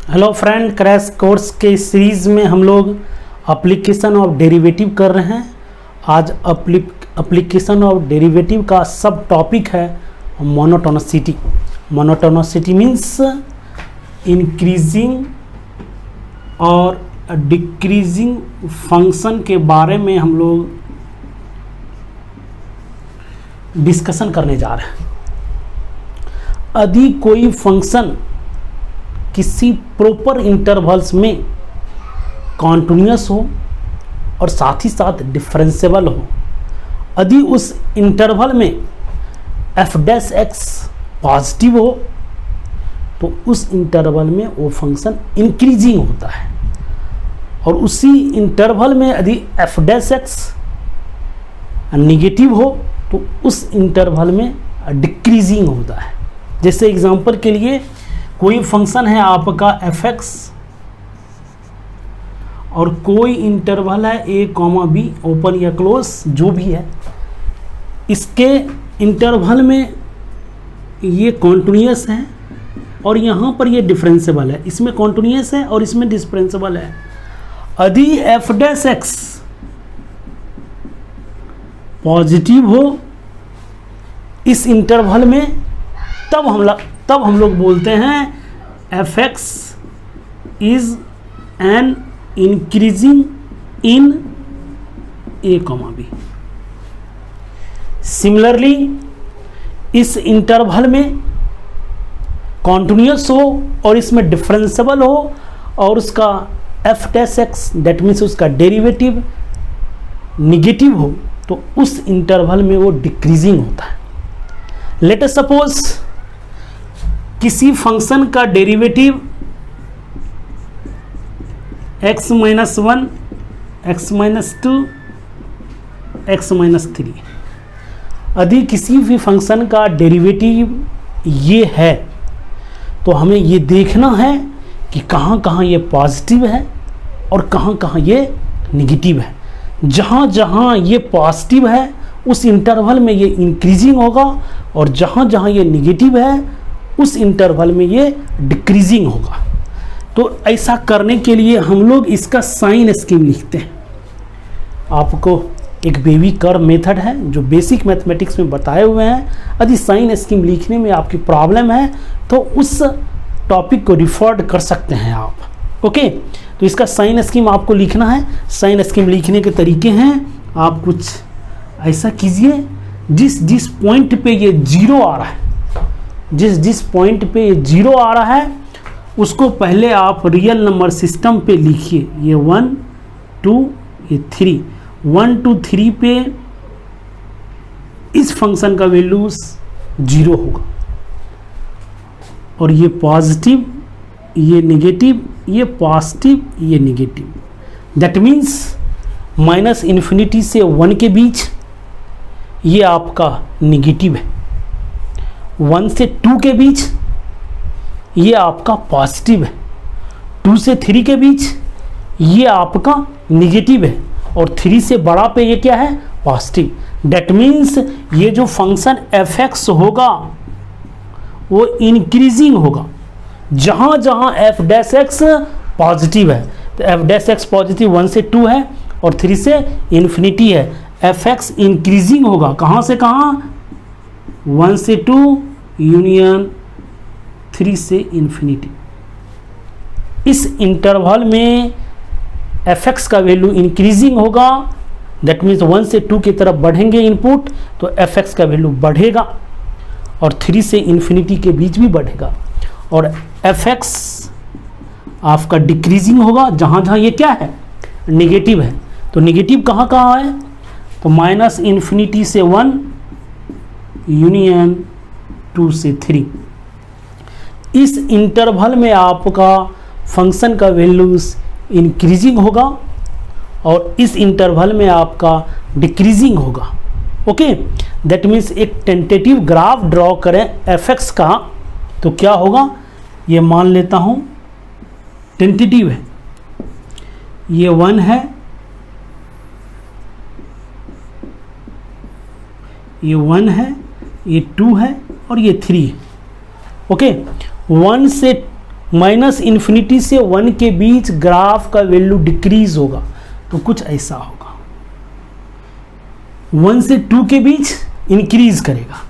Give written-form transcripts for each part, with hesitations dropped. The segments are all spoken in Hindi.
हेलो फ्रेंड, क्रैश कोर्स के सीरीज़ में हम लोग एप्लीकेशन ऑफ डेरिवेटिव कर रहे हैं। आज एप्लीकेशन ऑफ डेरिवेटिव का सब टॉपिक है मोनोटोनिसिटी। मोनोटोनिसिटी मीन्स इंक्रीजिंग और डिक्रीजिंग फंक्शन के बारे में हम लोग डिस्कशन करने जा रहे हैं। यदि कोई फंक्शन किसी प्रॉपर इंटरवल्स में कॉन्टिन्यूअस हो और साथ ही साथ डिफरेंशिएबल हो, यदि उस इंटरवल में एफ डैश एक्स पॉजिटिव हो तो उस इंटरवल में वो फंक्शन इंक्रीजिंग होता है, और उसी इंटरवल में यदि एफ डैश एक्स निगेटिव हो तो उस इंटरवल में डिक्रीजिंग होता है। जैसे एग्जांपल के लिए कोई फंक्शन है आपका एफ एक्स और कोई इंटरवल है ए कॉमा बी, ओपन या क्लोज जो भी है, इसके इंटरवल में ये कॉन्टिन्यूअस है और यहाँ पर ये डिफरेंशिएबल है। इसमें कॉन्टिन्यूअस है और इसमें डिफरेंशिएबल है। यदि एफ डैश एक्स पॉजिटिव हो इस इंटरवल में, तब हम लोग बोलते हैं f x is an increasing in a comma b. Similarly इस इंटरवल में कॉन्टिन्यूअस हो और इसमें डिफरेंशिएबल हो और उसका f dash x that means उसका डेरिवेटिव निगेटिव हो तो उस इंटरवल में वो डिक्रीजिंग होता है। लेट अस सपोज किसी फंक्शन का derivative x minus 1, x minus 2, x minus 3। यदि किसी भी फंक्शन का डेरिवेटिव ये है तो हमें ये देखना है कि कहाँ कहाँ ये पॉजिटिव है और कहाँ कहाँ ये निगेटिव है। जहाँ जहाँ ये पॉजिटिव है उस इंटरवल में ये इंक्रीजिंग होगा और जहाँ जहाँ ये निगेटिव है उस इंटरवल में ये डिक्रीजिंग होगा। तो ऐसा करने के लिए हम लोग इसका साइन स्कीम लिखते हैं। आपको एक बेबी कर्व मेथड है जो बेसिक मैथमेटिक्स में बताए हुए हैं। यदि साइन स्कीम लिखने में आपकी प्रॉब्लम है तो उस टॉपिक को रिफर कर सकते हैं आप। ओके, तो इसका साइन स्कीम आपको लिखना है। साइन स्कीम लिखने के तरीके हैं, आप कुछ ऐसा कीजिए, जिस पॉइंट पे ये जीरो आ रहा है, जिस पॉइंट पे ये जीरो आ रहा है उसको पहले आप रियल नंबर सिस्टम पे लिखिए। ये 1 2 ये 3, 1 2 3 पे इस फंक्शन का वैल्यू 0 होगा और ये पॉजिटिव, ये नेगेटिव, ये पॉजिटिव, ये negative. That means minus infinity से 1 के बीच ये आपका नेगेटिव है, 1 से 2 के बीच ये आपका पॉजिटिव है, 2 से 3 के बीच ये आपका निगेटिव है और 3 से बड़ा पे ये क्या है, पॉजिटिव। दैट मीन्स ये जो फंक्शन एफ एक्स होगा वो इंक्रीजिंग होगा जहाँ जहाँ एफ डैश एक्स पॉजिटिव है। तो एफ डैश एक्स पॉजिटिव 1 से 2 है और 3 से इन्फिनिटी है। एफ एक्स इंक्रीजिंग होगा कहाँ से कहाँ, 1 से 2 यूनियन 3 से इन्फिनिटी। इस इंटरवल में एफ एक्स का वैल्यू इंक्रीजिंग होगा, दैट मीन्स 1 से 2 की तरफ बढ़ेंगे इनपुट तो एफ एक्स का वैल्यू बढ़ेगा और 3 से इन्फिनिटी के बीच भी बढ़ेगा। और एफ एक्स आपका डिक्रीजिंग होगा जहाँ जहाँ ये क्या है, नेगेटिव है। तो नेगेटिव कहाँ कहाँ है, तो माइनस इन्फिनिटी से 1 यूनियन 2 से 3। इस इंटरवल में आपका फंक्शन का वैल्यूज इंक्रीजिंग होगा और इस इंटरवल में आपका डिक्रीजिंग होगा। ओके, दैट मीन्स एक टेंटेटिव ग्राफ ड्रॉ करें एफ एक्स का तो क्या होगा, ये मान लेता हूँ टेंटेटिव है, ये 1 है, ये 1 है, ये 2 है और ये 3 है। ओके, 1 से माइनस इन्फिनिटी से 1 के बीच ग्राफ का वैल्यू डिक्रीज होगा तो कुछ ऐसा होगा, 1 से 2 के बीच इंक्रीज करेगा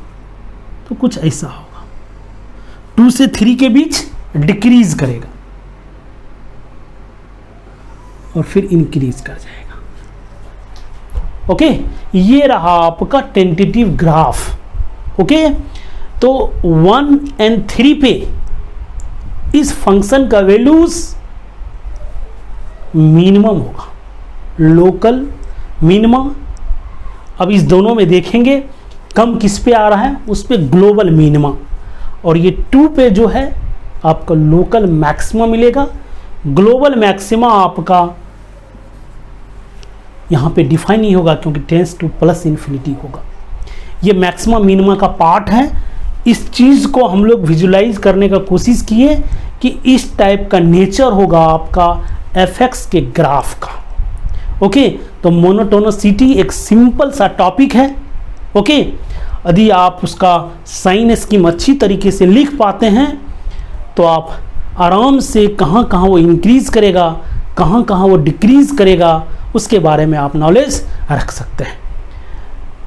तो कुछ ऐसा होगा, 2 से 3 के बीच डिक्रीज करेगा और फिर इंक्रीज कर जाएगा। ओके, ये रहा आपका टेंटेटिव ग्राफ। ओके, तो 1 और 3 पे इस फंक्शन का वैल्यूज मिनिमम होगा, लोकल मिनिमम। अब इस दोनों में देखेंगे कम किस पे आ रहा है, उस पे ग्लोबल मिनिमम, और ये 2 पे जो है आपका लोकल मैक्सिमा मिलेगा। ग्लोबल मैक्सिमा आपका यहाँ पे डिफाइन नहीं होगा क्योंकि टेंस टू प्लस इन्फिनिटी होगा। ये मैक्सिमा मिनिमा का पार्ट है। इस चीज़ को हम लोग विजुलाइज करने का कोशिश किए कि इस टाइप का नेचर होगा आपका एफएक्स के ग्राफ का। ओके, तो मोनोटोनिसिटी एक सिंपल सा टॉपिक है। ओके, यदि आप उसका साइन स्कीम अच्छी तरीके से लिख पाते हैं तो आप आराम से कहाँ कहाँ वो इंक्रीज करेगा, कहाँ कहाँ वो डिक्रीज करेगा, उसके बारे में आप नॉलेज रख सकते हैं।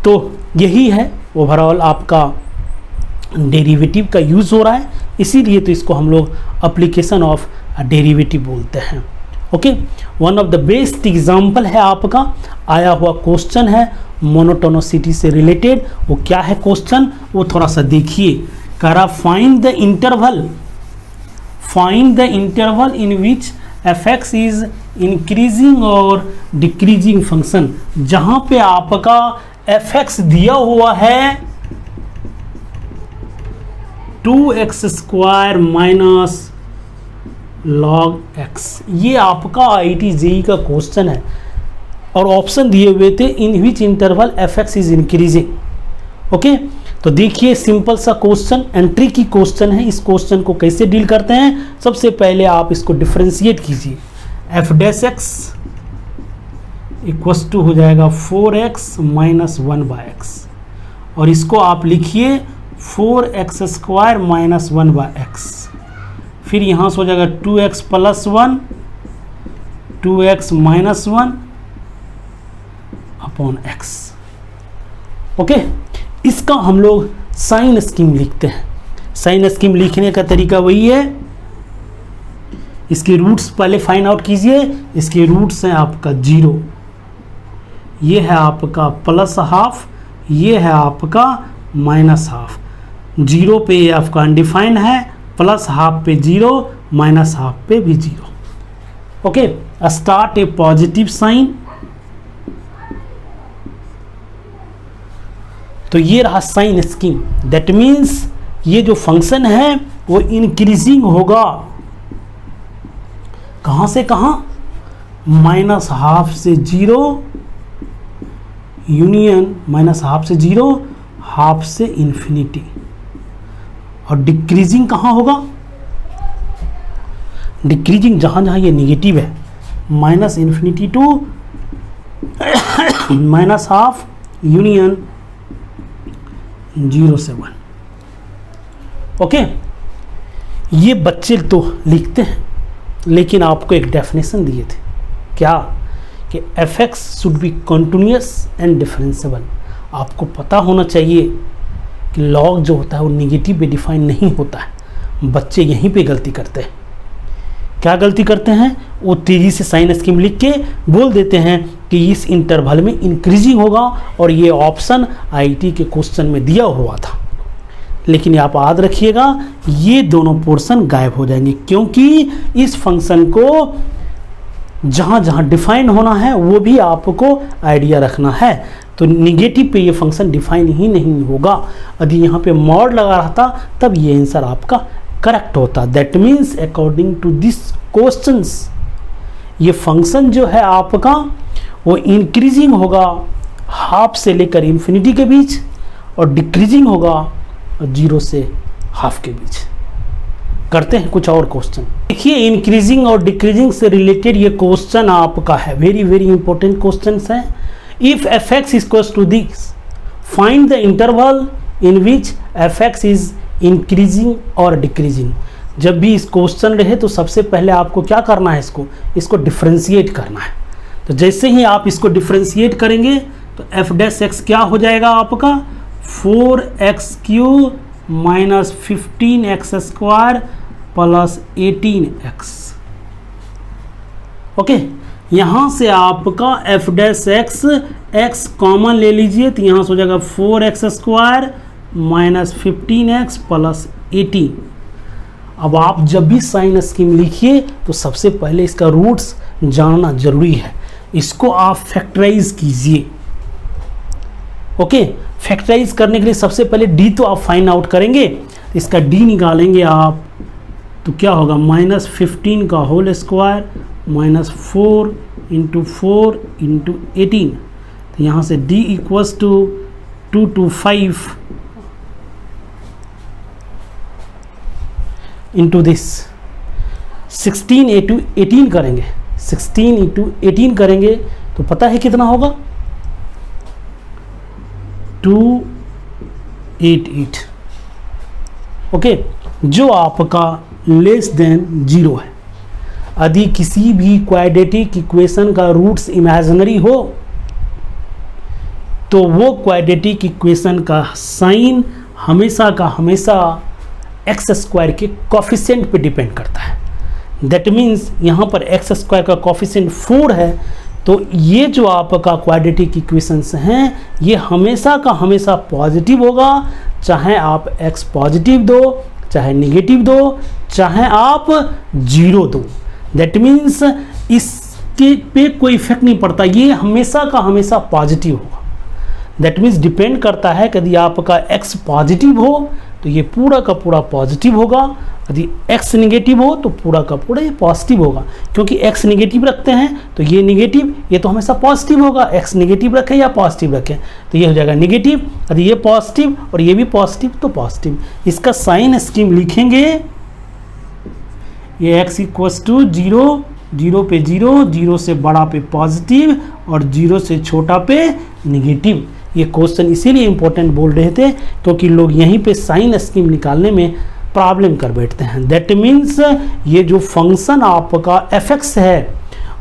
तो यही है ओवरऑल आपका डेरिवेटिव का यूज़ हो रहा है, इसीलिए तो इसको हम लोग एप्लीकेशन ऑफ डेरिवेटिव बोलते हैं। Okay, one of the best example है आपका आया हुआ क्वेश्चन है मोनोटोनिसिटी से रिलेटेड। वो क्या है क्वेश्चन, वो थोड़ा सा देखिए। कह रहा find the interval in which fx is increasing और डिक्रीजिंग फंक्शन। जहां पे आपका fx दिया हुआ है 2x² माइनस log x, ये आपका IIT JEE का क्वेश्चन है और ऑप्शन दिए हुए थे in which interval fx is increasing. Okay, तो देखिए सिंपल सा क्वेश्चन, एंट्री की क्वेश्चन है। इस क्वेश्चन को कैसे डील करते हैं, सबसे पहले आप इसको डिफरेंशिएट कीजिए। f dash x equals to हो जाएगा 4x माइनस 1/x, और इसको आप लिखिए 4x² माइनस 1/x। फिर यहाँ से हो जाएगा 2x plus 1, 2x minus 1 upon x। Okay, इसका हम लोग साइन स्कीम लिखते हैं। साइन स्कीम लिखने का तरीका वही है, इसके रूट्स पहले फाइंड आउट कीजिए। इसके रूट्स हैं आपका 0, ये है आपका प्लस हाफ, ये है आपका माइनस हाफ। 0 पे ये आपका अनडिफाइंड है, प्लस हाफ पे 0, माइनस हाफ पे भी 0। ओके, स्टार्ट ए पॉजिटिव साइन। तो ये रहा साइन स्कीम, दैट मीन्स ये जो फंक्शन है वो इंक्रीजिंग होगा। कहाँ से कहाँ, माइनस हाफ से 0 यूनियन माइनस हाफ से 0, हाफ से इन्फिनिटी। और डिक्रीजिंग कहाँ होगा, डिक्रीजिंग जहाँ जहाँ ये निगेटिव है, minus infinity to minus half union 0 से 1। ओके, ये बच्चे तो लिखते हैं, लेकिन आपको एक डेफिनेशन दिए थे क्या, कि fx should be continuous and differentiable. आपको पता होना चाहिए कि लॉग जो होता है वो निगेटिव पे डिफाइन नहीं होता है। बच्चे यहीं पे गलती करते हैं। क्या गलती करते हैं, वो तेजी से साइन स्कीम लिख के बोल देते हैं कि इस इंटरवल में इंक्रीजिंग होगा, और ये ऑप्शन आईटी के क्वेश्चन में दिया हुआ था। लेकिन आप याद रखिएगा ये दोनों पोर्शन गायब हो जाएंगे, क्योंकि इस फंक्शन को जहाँ जहाँ डिफाइन होना है वो भी आपको आइडिया रखना है। तो निगेटिव पे ये फंक्शन डिफाइन ही नहीं होगा। यदि यहाँ पे मॉड लगा रहता तब ये आंसर आपका करेक्ट होता। That means according to this questions ये फंक्शन जो है आपका वो इंक्रीजिंग होगा हाफ से लेकर इन्फिनिटी के बीच, और डिक्रीजिंग होगा 0 से हाफ के बीच। करते हैं कुछ और क्वेश्चन। देखिए इंक्रीजिंग और डिक्रीजिंग से रिलेटेड ये क्वेश्चन आपका है, वेरी वेरी इंपॉर्टेंट क्वेश्चन है। If fx is equals to this, find the interval in which fx is increasing or decreasing। जब भी इस क्वेश्चन रहे तो सबसे पहले आपको क्या करना है, इसको डिफ्रेंशिएट करना है। तो जैसे ही आप इसको डिफ्रेंशिएट करेंगे तो एफ डैश एक्स क्या हो जाएगा आपका 4x³ minus 15x² plus 18x। Okay, यहाँ से आपका F dash x x common ले लीजिए तो यहाँ से हो जाएगा 4x² माइनस 15x प्लस 18। अब आप जब भी साइन स्कीम लिखिए तो सबसे पहले इसका रूट्स जानना जरूरी है। इसको आप फैक्टराइज कीजिए। ओके, फैक्टराइज करने के लिए सबसे पहले डी तो आप फाइंड आउट करेंगे। इसका डी निकालेंगे आप तो क्या होगा माइनस 15 का whole square minus 4 into 4 into 18। तो यहाँ से D equals to 2 to 5 into this 16 into 18 करेंगे, 16 इंटू 18 करेंगे तो पता है कितना होगा 288। ओके, जो आपका लेस देन 0 है। यदि किसी भी क्वाड्रेटिक इक्वेशन का रूट्स इमेजिनरी हो तो वो क्वाड्रेटिक इक्वेशन का साइन हमेशा का हमेशा x² के कोफिशिएंट पे डिपेंड करता है। दैट मीन्स यहाँ पर x² का कोफिशिएंट 4 है तो ये जो आपका क्वाड्रेटिक इक्वेशंस हैं ये हमेशा का हमेशा पॉजिटिव होगा, चाहे आप x पॉजिटिव दो, चाहे नेगेटिव दो, चाहे आप 0 दो। दैट मीन्स इसके पे कोई इफेक्ट नहीं पड़ता, ये हमेशा का हमेशा पॉजिटिव होगा। दैट मीन्स डिपेंड करता है कि यदि आपका x पॉजिटिव हो तो ये पूरा का पूरा पॉजिटिव होगा, यदि x निगेटिव हो तो पूरा का पूरा ये पॉजिटिव होगा। क्योंकि x निगेटिव रखते हैं तो ये निगेटिव, ये तो हमेशा पॉजिटिव होगा। x निगेटिव रखें या पॉजिटिव रखें तो ये हो जाएगा निगेटिव, यदि ये पॉजिटिव और ये भी पॉजिटिव तो पॉजिटिव। इसका साइन स्कीम लिखेंगे, ये x इक्वल्स टू 0, 0 पे 0, 0 से बड़ा पे पॉजिटिव और 0 से छोटा पे निगेटिव। ये क्वेश्चन इसीलिए इंपॉर्टेंट बोल रहे थे क्योंकि लोग यहीं पे साइन स्कीम निकालने में प्रॉब्लम कर बैठते हैं। दैट मीन्स ये जो फंक्शन आपका fx है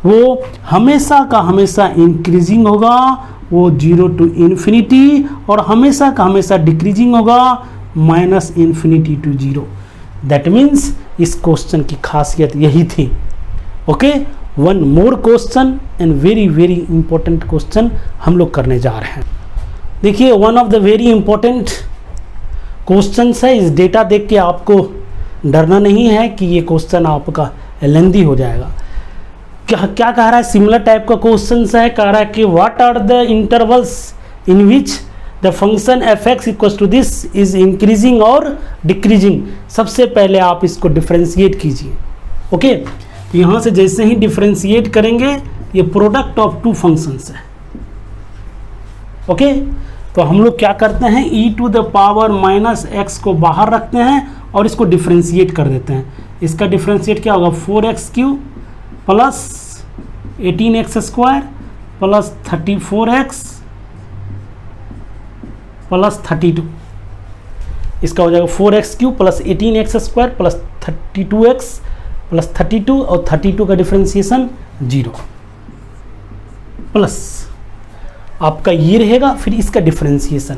वो हमेशा का हमेशा इंक्रीजिंग होगा, वो 0 to इन्फिनिटी, और हमेशा का हमेशा डिक्रीजिंग होगा -∞ to 0। दैट मीन्स इस क्वेश्चन की खासियत यही थी। Okay, one more question and very very important question हम लोग करने जा रहे हैं। देखिए, one of the very important question है। इस डेटा देख के आपको डरना नहीं है कि ये क्वेश्चन आपका लेंदी हो जाएगा। क्या क्या कह रहा है, सिमिलर टाइप का क्वेश्चन है। कह रहा है कि what are the intervals in which the function fx equals to this is increasing और डिक्रीजिंग। सबसे पहले आप इसको डिफ्रेंशिएट कीजिए। ओके, तो यहाँ से जैसे ही डिफ्रेंशिएट करेंगे ये प्रोडक्ट ऑफ टू फंक्शंस है। ओके, तो हम लोग क्या करते हैं e⁻ -x को बाहर रखते हैं और इसको डिफ्रेंशिएट कर देते हैं। इसका डिफ्रेंशिएट क्या होगा 4x³ plus 18x² plus 34x plus 32। इसका हो जाएगा 4x³ plus 18x² plus 32x plus 32 और 32 का डिफ्रेंशिएशन 0 प्लस आपका ये रहेगा। फिर इसका डिफ्रेंशिएशन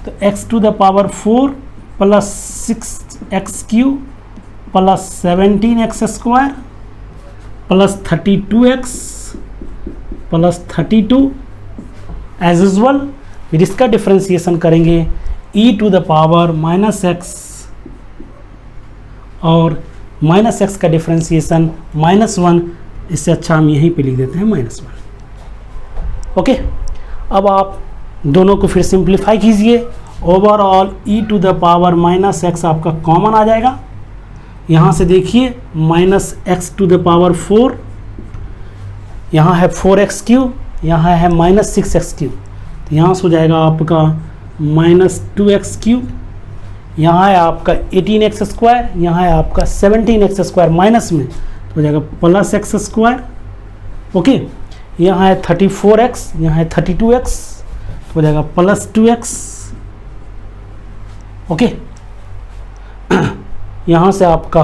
तो x⁴ plus 6x³ plus 17x² plus 32x plus 32 as usual. फिर इसका डिफ्रेंशिएशन करेंगे e⁻⁻x और -x का डिफ्रेंशिएशन -1। इससे अच्छा हम यहीं पे लिख देते हैं -1। ओके, अब आप दोनों को फिर सिंप्लीफाई कीजिए। ओवरऑल e⁻⁻x आपका कॉमन आ जाएगा। यहाँ से देखिए -x⁴, यहाँ है 4x³, यहाँ है -6x³। तो यहाँ से हो जाएगा आपका -2x³, यहाँ है आपका 18x², यहाँ है आपका 17x² माइनस में तो हो जाएगा +x²। ओके, यहाँ है 34x, यहाँ है 32x तो हो जाएगा +2x। ओके, यहाँ से आपका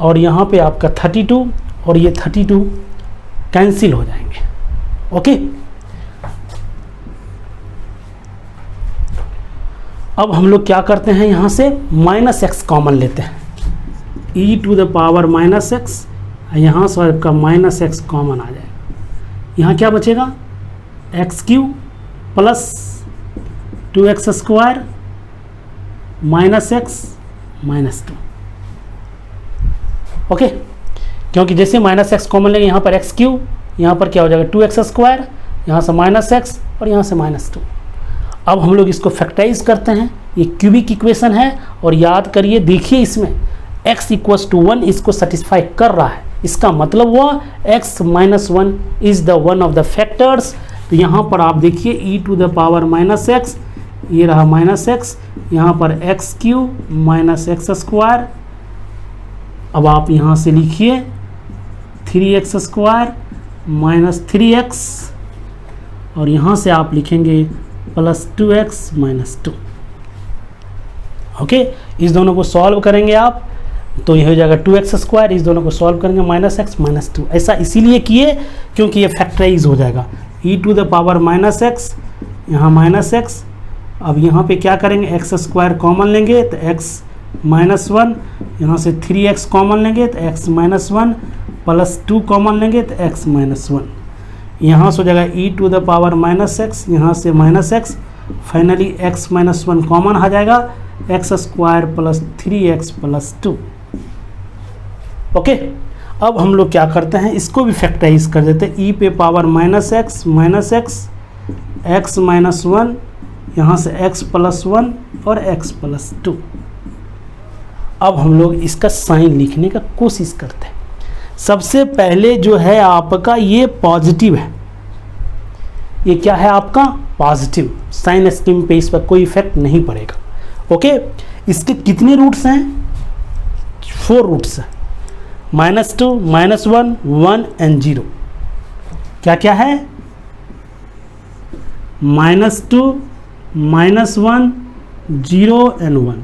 और यहाँ पे आपका 32 और ये 32 कैंसिल हो जाएंगे। ओके, अब हम लोग क्या करते हैं, यहाँ से -x कॉमन लेते हैं, e⁻⁻x, यहाँ से आपका -x कॉमन आ जाएगा। यहाँ क्या बचेगा, x³ plus 2x² -x -2। Okay, क्योंकि जैसे -x कॉमन लेंगे यहाँ पर x³, यहाँ पर क्या हो जाएगा 2x², यहाँ से -x और यहाँ से -2। अब हम लोग इसको फैक्टराइज करते हैं, ये क्यूबिक इक्वेशन है, और याद करिए, देखिए इसमें x = 1 इसको सेटिस्फाई कर रहा है, इसका मतलब हुआ x - 1 is the one of the factors. तो यहाँ पर आप देखिए e⁻⁻x, ये रहा -x, यहाँ पर x³ -x²। अब आप यहाँ से लिखिए 3x² -3x, और यहाँ से आप लिखेंगे +2x -2। ओके, इस दोनों को सॉल्व करेंगे आप तो यह हो जाएगा 2x², इस दोनों को सॉल्व करेंगे -x -2। ऐसा इसीलिए किए क्योंकि ये फैक्टराइज हो जाएगा, e⁻⁻x, यहाँ -x। अब यहाँ पे क्या करेंगे, x² कॉमन लेंगे तो x -1, यहाँ से 3x कॉमन लेंगे तो x -1, +2 कॉमन लेंगे तो x -1, यहाँ से हो जाएगा e⁻⁻x, यहाँ से -x, फाइनली x -1 कॉमन आ जाएगा, x² + 3x + 2। ओके, अब हम लोग क्या करते हैं, इसको भी फैक्टराइज कर देते हैं, e⁻⁻x x -1, यहाँ से x + 1 और x + 2। अब हम लोग इसका साइन लिखने का कोशिश करते हैं। सबसे पहले जो है आपका ये पॉजिटिव है, ये क्या है आपका पॉजिटिव, साइन स्कीम पे इस पर कोई इफेक्ट नहीं पड़ेगा। ओके, इसके कितने रूट्स हैं, 4 रूट्स हैं, -2 -1 1 एंड 0। क्या क्या है, -2 -1 0 एंड 1।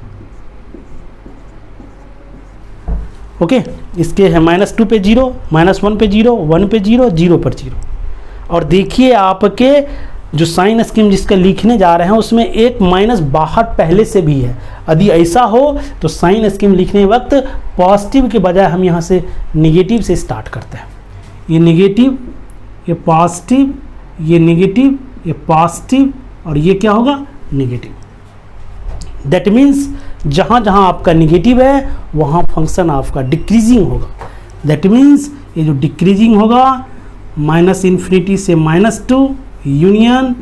ओके, इसके है -2 पे 0, -1 पे 0, 1 पे 0, 0 पर 0। और देखिए आपके जो साइन स्कीम जिसका लिखने जा रहे हैं उसमें एक माइनस बाहर पहले से भी है। यदि ऐसा हो तो साइन स्कीम लिखने वक्त पॉजिटिव के बजाय हम यहाँ से नेगेटिव से स्टार्ट करते हैं। ये नेगेटिव, ये पॉजिटिव, ये नेगेटिव, ये पॉजिटिव, और ये क्या होगा नेगेटिव। दैट मीन्स जहाँ जहाँ आपका नेगेटिव है वहाँ फंक्शन आपका डिक्रीजिंग होगा। दैट मीन्स ये जो डिक्रीजिंग होगा -∞ से -2 यूनियन,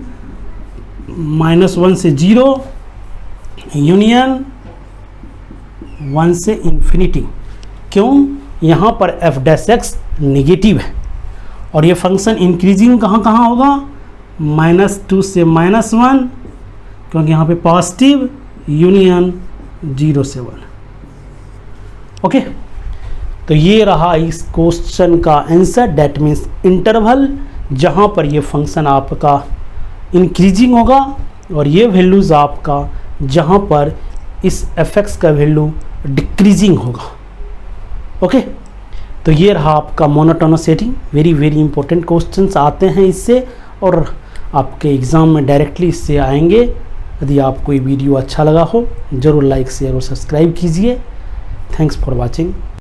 -1 से 0 यूनियन, 1 से इन्फिनिटी। क्यों, यहाँ पर f' नेगेटिव है और ये फंक्शन इंक्रीजिंग कहाँ कहाँ होगा, -2 से -1, क्योंकि यहाँ पे पॉजिटिव, यूनियन 0 से 1। ओके, तो ये रहा इस क्वेश्चन का आंसर। दैट मीन्स इंटरवल जहाँ पर ये फंक्शन आपका इंक्रीजिंग होगा और ये वैल्यूज़ आपका जहाँ पर इस fx का वैल्यू डिक्रीजिंग होगा। ओके, तो ये रहा आपका monotonous setting. Very very important questions आते हैं इससे और आपके एग्ज़ाम में डायरेक्टली इससे आएंगे। यदि आपको ये वीडियो अच्छा लगा हो ज़रूर लाइक शेयर और सब्सक्राइब कीजिए। Thanks for watching.